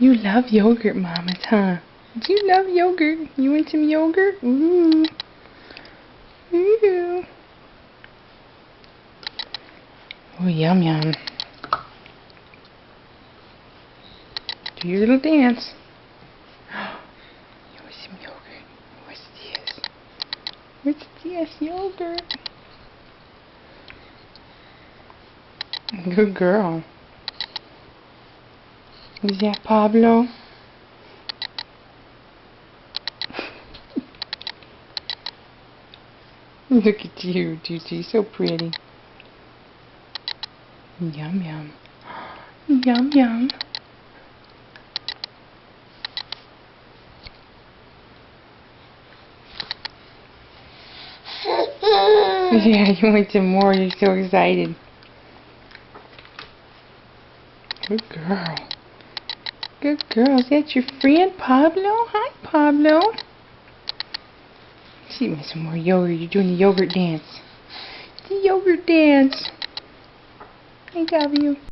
You love yogurt, Mamas, huh? Do you love yogurt? You want some yogurt? Ooh. Ooh. Oh, yum yum. Do your little dance. You want some yogurt? What's this? What's this? Yogurt. Good girl. Is that Pablo? Look at you, Gigi, so pretty. Yum yum. Yum yum. Yeah, you want some more, you're so excited. Good girl. Good girl. Is that your friend Pablo? Hi, Pablo. She wants some more yogurt. You're doing the yogurt dance. The yogurt dance. I love you.